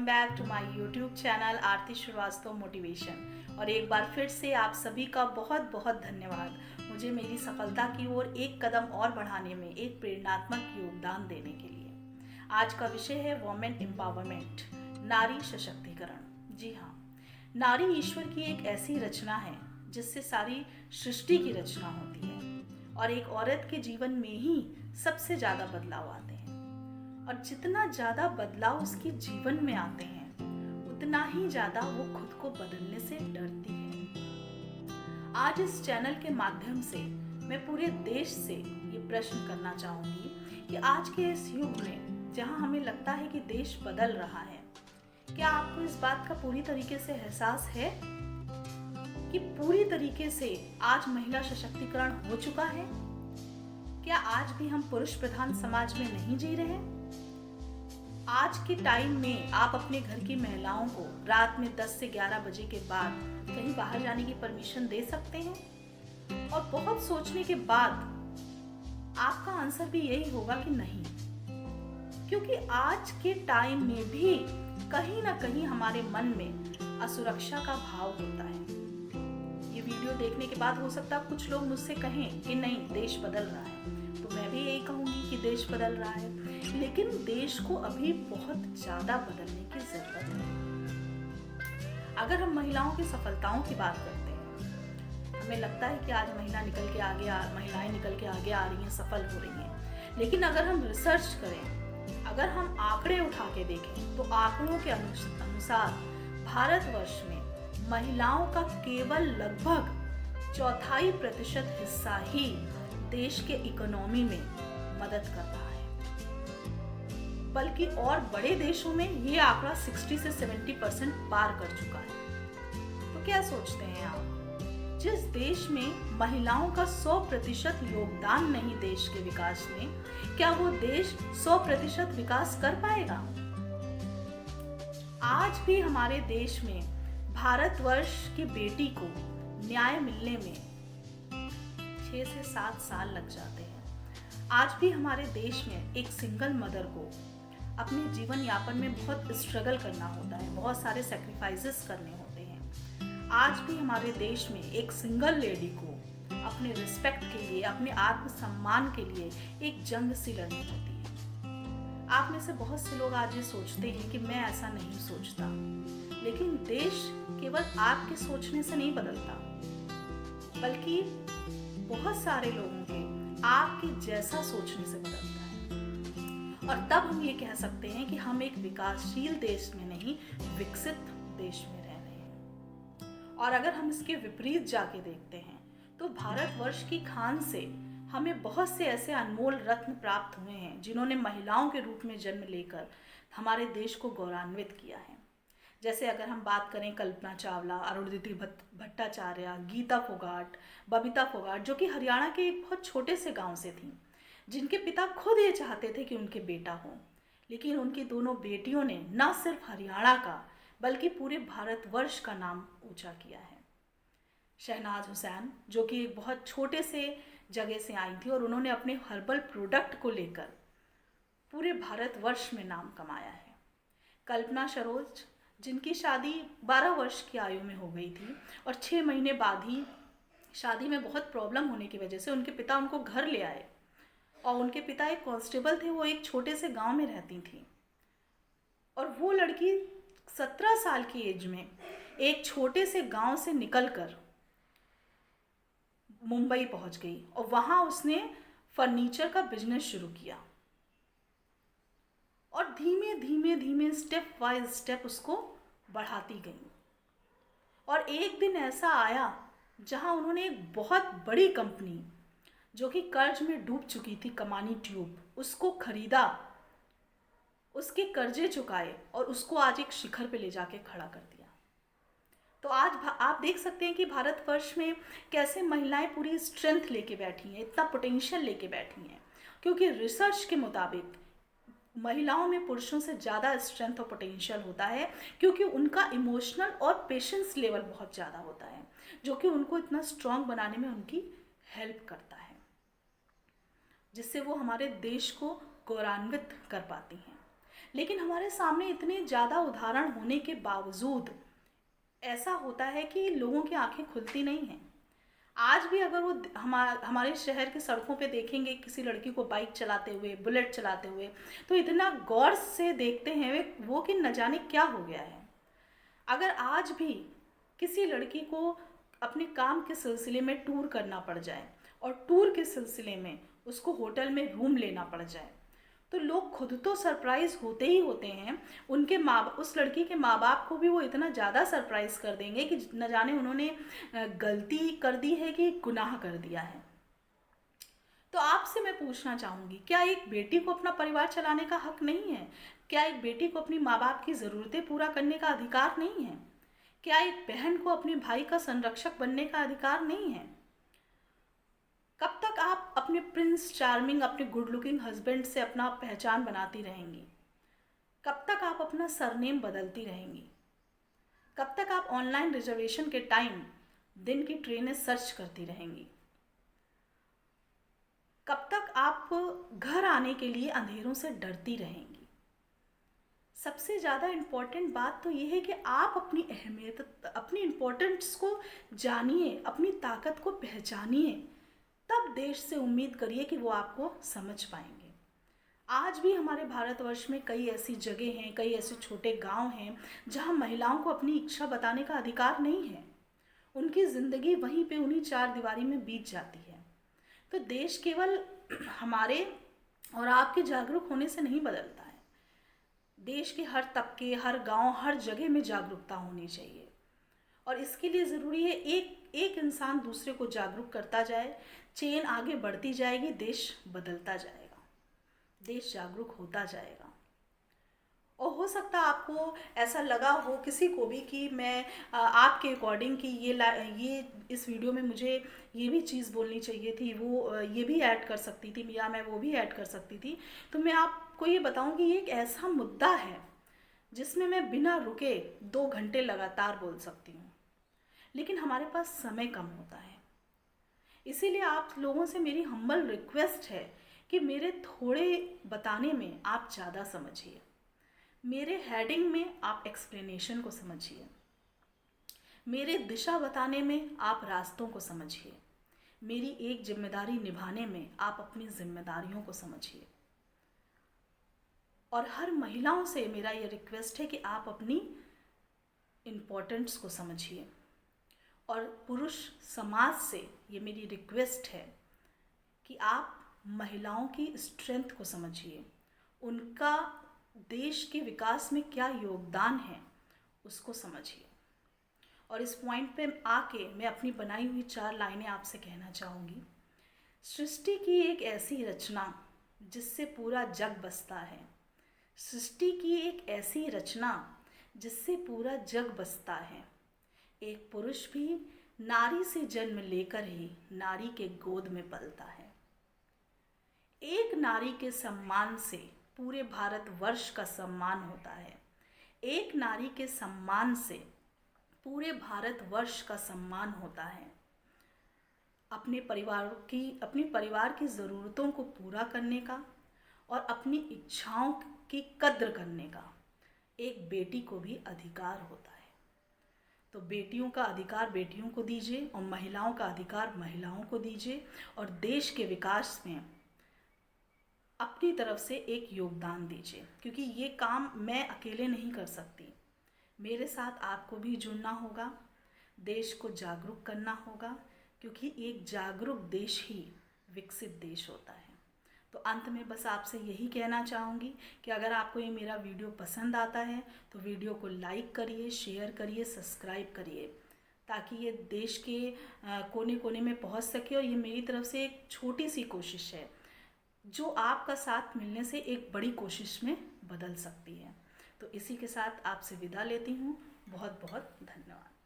Back to my YouTube channel Aarti Shrivastava motivation. और एक बार फिर से आप सभी का बहुत बहुत धन्यवाद मुझे मेरी सफलता की ओर एक कदम और बढ़ाने में एक प्रेरणात्मक योगदान देने के लिए। आज का विषय है वुमेन एम्पावरमेंट, नारी सशक्तिकरण। जी हाँ, नारी ईश्वर की एक ऐसी रचना है जिससे सारी सृष्टि की रचना होती है और एक औरत के जीवन में ही सबसे ज़्यादा बदलाव आते हैं। और जितना ज़्यादा बदलाव उसके जीवन में आते हैं उतना ही ज़्यादा वो खुद को बदलने से डरती है। आज इस चैनल के माध्यम से मैं पूरे देश से ये प्रश्न करना चाहूँगी कि आज के इस युग में जहाँ हमें लगता है कि देश बदल रहा है, क्या आपको इस बात का पूरी तरीके से एहसास है कि पूरी तरीके से आज महिला सशक्तिकरण हो चुका है? क्या आज भी हम पुरुष प्रधान समाज में नहीं जी रहे? आज के टाइम में आप अपने घर की महिलाओं को रात में 10 से 11 बजे के बाद कहीं बाहर जाने की परमिशन दे सकते हैं? और बहुत सोचने के बाद आपका आंसर भी यही होगा कि नहीं, क्योंकि आज के टाइम में भी कहीं ना कहीं हमारे मन में असुरक्षा का भाव होता है। ये वीडियो देखने के बाद हो सकता है कुछ लोग मुझसे कहें कि नहीं, देश बदल रहा है, तो मैं भी यही कहूंगी कि देश बदल रहा है, लेकिन देश को अभी बहुत ज्यादा बदलने की जरूरत है। अगर हम महिलाओं की सफलताओं की बात करते हैं, हमें लगता है कि आज महिलाएं निकल के आगे आ रही हैं, सफल हो रही हैं। लेकिन अगर हम रिसर्च करें, अगर हम आंकड़े उठा के देखें, तो आंकड़ों के अनुसार भारतवर्ष में महिलाओं का केवल लगभग 4.5% हिस्सा ही देश के इकोनॉमी में मदद कर रहा है, बल्कि और बड़े देशों में ये आंकड़ा 60 से 70% पार कर चुका है। तो क्या सोचते हैं आप, जिस देश में महिलाओं का 100% योगदान नहीं देश के विकास में, क्या वो देश 100% विकास कर पाएगा? आज भी हमारे देश में भारतवर्ष की बेटी को न्याय मिलने में 6 से 7 साल लग जाते हैं। आज भी हमारे देश में एक सिंगल मदर को अपने जीवन यापन में बहुत स्ट्रगल करना होता है, बहुत सारे सैक्रिफाइसेस करने होते हैं। आज भी हमारे देश में एक सिंगल लेडी को अपने रिस्पेक्ट के लिए, अपने आत्मसम्मान के लिए एक जंग सी लड़नी होती है। आप में से बहुत से लोग आज ये सोचते हैं कि मैं ऐसा नहीं सोचता, लेकिन देश केवल आपके सोचने से नहीं बदलता, बल्कि बहुत सारे लोगों के आपके जैसा सोचने से बदलता है। और तब हम ये कह सकते हैं कि हम एक विकासशील देश में नहीं, विकसित देश में रह रहे हैं। और अगर हम इसके विपरीत जाके देखते हैं, तो भारतवर्ष की खान से हमें बहुत से ऐसे अनमोल रत्न प्राप्त हुए हैं जिन्होंने महिलाओं के रूप में जन्म लेकर हमारे देश को गौरवान्वित किया है। जैसे अगर हम बात करें कल्पना चावला, अरुंधति भट्टाचार्य, गीता फोगाट, बबीता फोगाट, जो कि हरियाणा के एक बहुत छोटे से गांव से थीं, जिनके पिता खुद ये चाहते थे कि उनके बेटा हो, लेकिन उनकी दोनों बेटियों ने न सिर्फ हरियाणा का बल्कि पूरे भारतवर्ष का नाम ऊंचा किया है। शहनाज हुसैन, जो कि एक बहुत छोटे से जगह से आई थी और उन्होंने अपने हर्बल प्रोडक्ट को लेकर पूरे भारतवर्ष में नाम कमाया है। कल्पना सरोज, जिनकी शादी 12 वर्ष की आयु में हो गई थी और 6 महीने बाद ही शादी में बहुत प्रॉब्लम होने की वजह से उनके पिता उनको घर ले आए, और उनके पिता एक कांस्टेबल थे, वो एक छोटे से गांव में रहती थी, और वो लड़की 17 साल की एज में एक छोटे से गांव से निकलकर मुंबई पहुंच गई और वहां उसने फर्नीचर का बिजनेस शुरू किया, और धीमे धीमे धीमे स्टेप बाय स्टेप उसको बढ़ाती गई। और एक दिन ऐसा आया जहां उन्होंने एक बहुत बड़ी कंपनी, जो कि कर्ज में डूब चुकी थी, कमानी ट्यूब, उसको खरीदा, उसके कर्जे चुकाए और उसको आज एक शिखर पे ले जाके खड़ा कर दिया। तो आज आप देख सकते हैं कि भारतवर्ष में कैसे महिलाएं पूरी स्ट्रेंथ लेके बैठी हैं, इतना पोटेंशियल लेके बैठी हैं, क्योंकि रिसर्च के मुताबिक महिलाओं में पुरुषों से ज़्यादा स्ट्रेंथ और पोटेंशियल होता है, क्योंकि उनका इमोशनल और पेशेंस लेवल बहुत ज़्यादा होता है, जो कि उनको इतना स्ट्रांग बनाने में उनकी हेल्प करता है, जिससे वो हमारे देश को गौरवान्वित कर पाती हैं। लेकिन हमारे सामने इतने ज़्यादा उदाहरण होने के बावजूद ऐसा होता है कि लोगों की आंखें खुलती नहीं हैं। आज भी अगर वो हमारे शहर की सड़कों पे देखेंगे किसी लड़की को बाइक चलाते हुए, बुलेट चलाते हुए, तो इतना गौर से देखते हैं वो कि न जाने क्या हो गया है। अगर आज भी किसी लड़की को अपने काम के सिलसिले में टूर करना पड़ जाए और टूर के सिलसिले में उसको होटल में रूम लेना पड़ जाए, तो लोग खुद तो सरप्राइज होते ही होते हैं, उनके उस लड़की के माँ बाप को भी वो इतना ज़्यादा सरप्राइज कर देंगे कि न जाने उन्होंने गलती कर दी है कि गुनाह कर दिया है। तो आपसे मैं पूछना चाहूँगी, क्या एक बेटी को अपना परिवार चलाने का हक नहीं है? क्या एक बेटी को अपनी माँ बाप की ज़रूरतें पूरा करने का अधिकार नहीं है? क्या एक बहन को अपने भाई का संरक्षक बनने का अधिकार नहीं है? कब तक आप अपने प्रिंस चार्मिंग, अपने गुड लुकिंग हस्बैंड से अपना पहचान बनाती रहेंगी? कब तक आप अपना सरनेम बदलती रहेंगी? कब तक आप ऑनलाइन रिजर्वेशन के टाइम दिन की ट्रेनें सर्च करती रहेंगी? कब तक आप घर आने के लिए अंधेरों से डरती रहेंगी? सबसे ज़्यादा इम्पॉर्टेंट बात तो ये है कि आप अपनी अहमियत, अपनी इम्पोर्टेंस को जानिए, अपनी ताकत को पहचानिए, तब देश से उम्मीद करिए कि वो आपको समझ पाएंगे। आज भी हमारे भारतवर्ष में कई ऐसी जगह हैं, कई ऐसे छोटे गांव हैं जहां महिलाओं को अपनी इच्छा बताने का अधिकार नहीं है। उनकी ज़िंदगी वहीं पे उन्हीं चार दीवारी में बीत जाती है। तो देश केवल हमारे और आपके जागरूक होने से नहीं बदलता है। देश के हर तबके, हर गांव, हर जगह में जागरूकता होनी चाहिए, और इसके लिए ज़रूरी है एक एक इंसान दूसरे को जागरूक करता जाए, चेन आगे बढ़ती जाएगी, देश बदलता जाएगा, देश जागरूक होता जाएगा। और हो सकता है आपको ऐसा लगा हो किसी को भी कि मैं आपके अकॉर्डिंग कि ये इस वीडियो में मुझे ये भी चीज़ बोलनी चाहिए थी, वो ये भी ऐड कर सकती थी, या मैं वो भी ऐड कर सकती थी। तो मैं आपको ये बताऊं कि ये एक ऐसा मुद्दा है जिसमें मैं बिना रुके 2 घंटे लगातार बोल सकती हूँ, लेकिन हमारे पास समय कम होता है। इसीलिए आप लोगों से मेरी हम्बल रिक्वेस्ट है कि मेरे थोड़े बताने में आप ज़्यादा समझिए, मेरे हेडिंग में आप एक्सप्लेनेशन को समझिए, मेरे दिशा बताने में आप रास्तों को समझिए, मेरी एक जिम्मेदारी निभाने में आप अपनी जिम्मेदारियों को समझिए। और हर महिलाओं से मेरा ये रिक्वेस्ट है कि आप अपनी इम्पोर्टेंस को समझिए, और पुरुष समाज से ये मेरी रिक्वेस्ट है कि आप महिलाओं की स्ट्रेंथ को समझिए, उनका देश के विकास में क्या योगदान है उसको समझिए। और इस पॉइंट पे आके मैं अपनी बनाई हुई 4 लाइनें आपसे कहना चाहूँगी। सृष्टि की एक ऐसी रचना जिससे पूरा जग बसता है, सृष्टि की एक ऐसी रचना जिससे पूरा जग बसता है। एक पुरुष भी नारी से जन्म लेकर ही नारी के गोद में पलता है। एक नारी के सम्मान से पूरे भारतवर्ष का सम्मान होता है। एक नारी के सम्मान से पूरे भारतवर्ष का सम्मान होता है। अपने परिवार की ज़रूरतों को पूरा करने का और अपनी इच्छाओं की कद्र करने का एक बेटी को भी अधिकार होता है। तो बेटियों का अधिकार बेटियों को दीजिए, और महिलाओं का अधिकार महिलाओं को दीजिए, और देश के विकास में अपनी तरफ से एक योगदान दीजिए, क्योंकि ये काम मैं अकेले नहीं कर सकती। मेरे साथ आपको भी जुड़ना होगा, देश को जागरूक करना होगा, क्योंकि एक जागरूक देश ही विकसित देश होता है। तो अंत में बस आपसे यही कहना चाहूँगी कि अगर आपको ये मेरा वीडियो पसंद आता है तो वीडियो को लाइक करिए, शेयर करिए, सब्सक्राइब करिए, ताकि ये देश के कोने कोने में पहुँच सके। और ये मेरी तरफ से एक छोटी सी कोशिश है जो आपका साथ मिलने से एक बड़ी कोशिश में बदल सकती है। तो इसी के साथ आपसे विदा लेती हूँ। बहुत बहुत धन्यवाद।